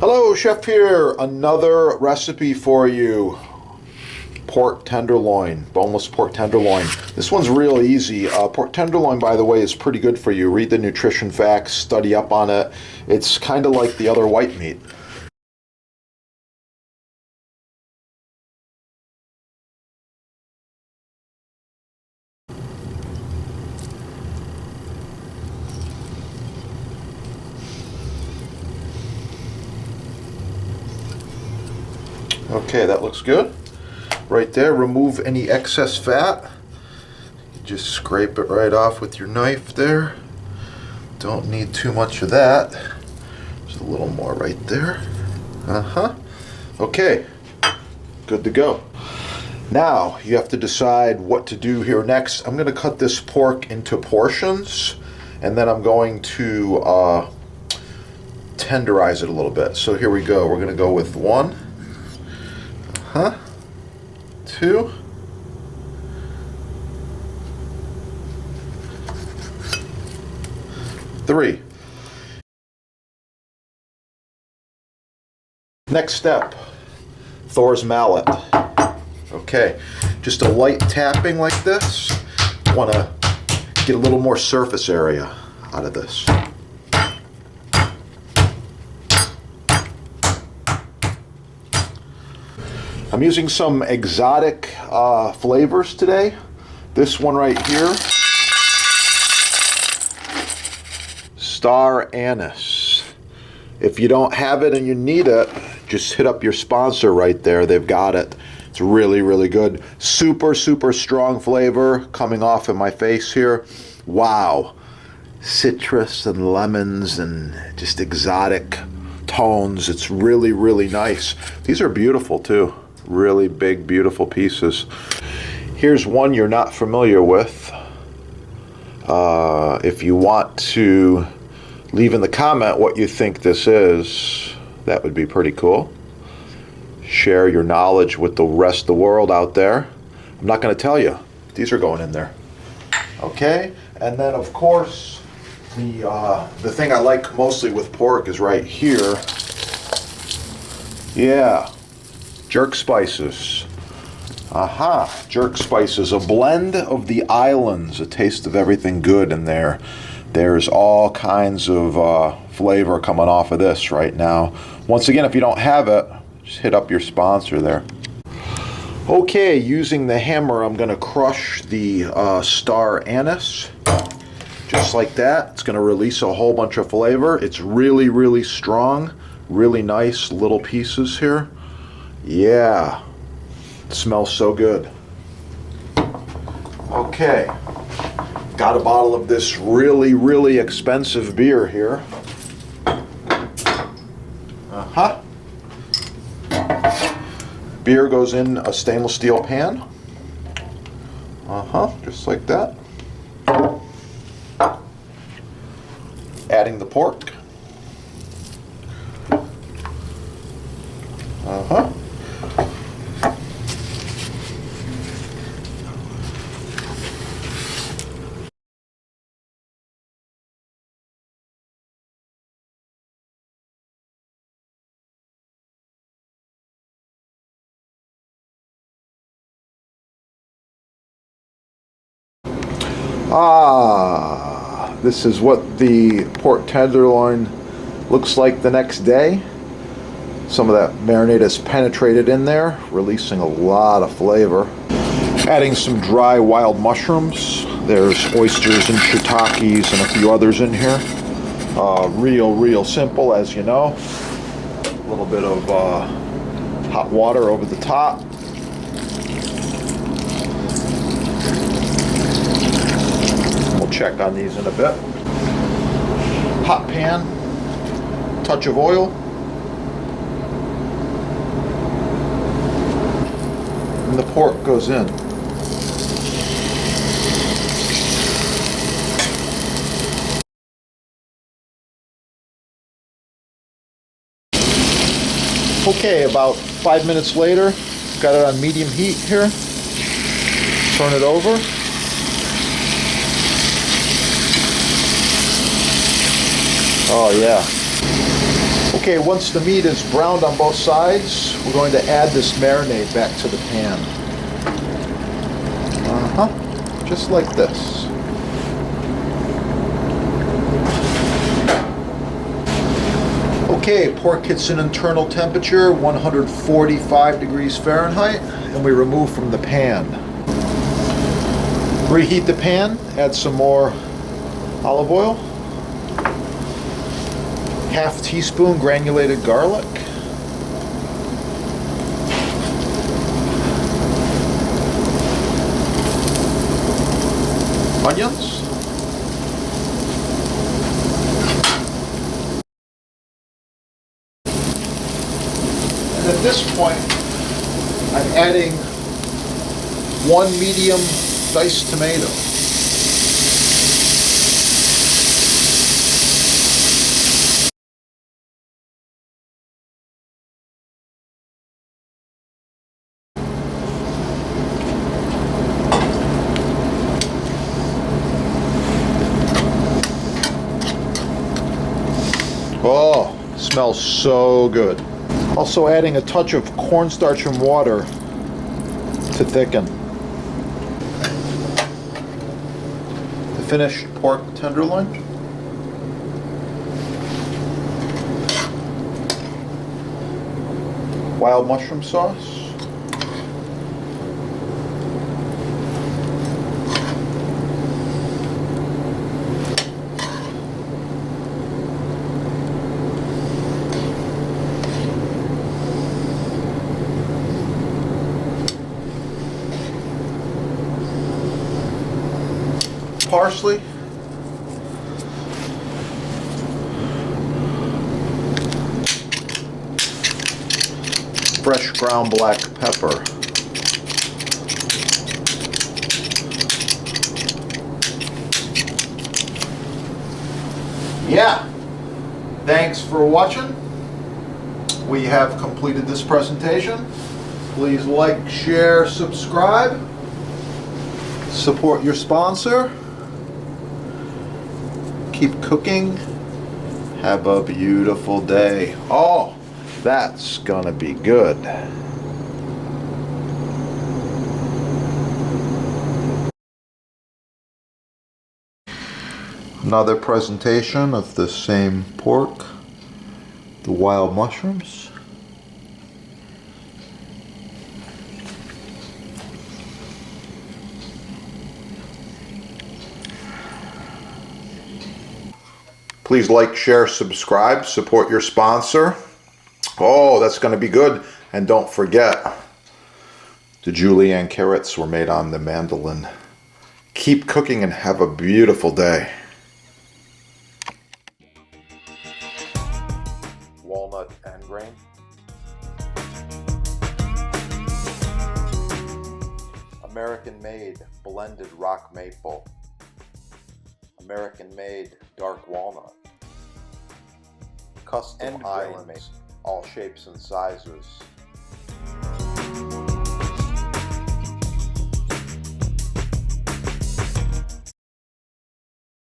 Hello, Chef here. Another recipe for you. Pork tenderloin, boneless pork tenderloin. This one's real easy. Pork tenderloin, by the way, is pretty good for you. Read the nutrition facts, study up on it. It's kind of like the other white meat. Okay, that looks good. Right there, remove any excess fat. Just scrape it right off with your knife there. Don't need too much of that. Just a little more right there. Okay, good to go. Now, you have to decide what to do here next. I'm gonna cut this pork into portions, and then I'm going to tenderize it a little bit. So here we go. We're gonna go with one. 2, 3. Next step, Thor's mallet. Okay, just a light tapping like this. Want to get a little more surface area out of this. I'm using some exotic flavors today. This one right here, star anise. If you don't have it and you need it, just hit up your sponsor right there. They've got it. It's really, really good. Super, super strong flavor coming off of my face here. Wow. Citrus and lemons and just exotic tones. It's really, really nice. These are beautiful too. Really big, beautiful pieces. Here's one you're not familiar with. If you want to leave in the comment what you think this is, that would be pretty cool. Share your knowledge with the rest of the world out there. I'm not going to tell you. These are going in there. Okay, and then of course the thing I like mostly with pork is right here. Yeah. Jerk spices. Jerk spices, a blend of the islands, a taste of everything good in there. There's all kinds of flavor coming off of this right now. Once again, if you don't have it, just hit up your sponsor there. Okay, using the hammer, I'm gonna crush the star anise. Just like that. It's gonna release a whole bunch of flavor. It's really, really strong. Really nice little pieces here. Yeah, it smells so good. Okay, got a bottle of this really, really expensive beer here. Beer goes in a stainless steel pan. Just like that. Adding the pork. This is what the pork tenderloin looks like the next day. Some of that marinade has penetrated in there, releasing a lot of flavor. Adding some dry wild mushrooms. There's oysters and shiitakes and a few others in here. Real simple, as you know. A little bit of hot water over the top. Check on these in a bit. Hot pan, touch of oil, and the pork goes in. Okay, about 5 minutes later, got it on medium heat here. Turn it over. Oh yeah. Okay, Okay, once the meat is browned on both sides, we're going to add this marinade back to the pan. Just like this. Okay, pork hits an internal temperature, 145 degrees Fahrenheit, and we remove from the pan. Reheat the pan, add some more olive oil, half teaspoon granulated garlic, onions, and at this point I'm adding one medium diced tomato. Oh, smells so good. Also adding a touch of cornstarch and water to thicken. The finished pork tenderloin. Wild mushroom sauce. Parsley, fresh ground black pepper, yeah, thanks for watching. We have completed this presentation. Please like, share, subscribe, support your sponsor. Keep cooking. Have a beautiful day. Oh, that's gonna be good. Another presentation of the same pork, the wild mushrooms. Please like, share, subscribe, support your sponsor. Oh, that's going to be good. And don't forget, the julienne carrots were made on the mandolin. Keep cooking and have a beautiful day. Walnut end grain. American made blended rock maple. American made dark walnut. Custom islands, all shapes and sizes.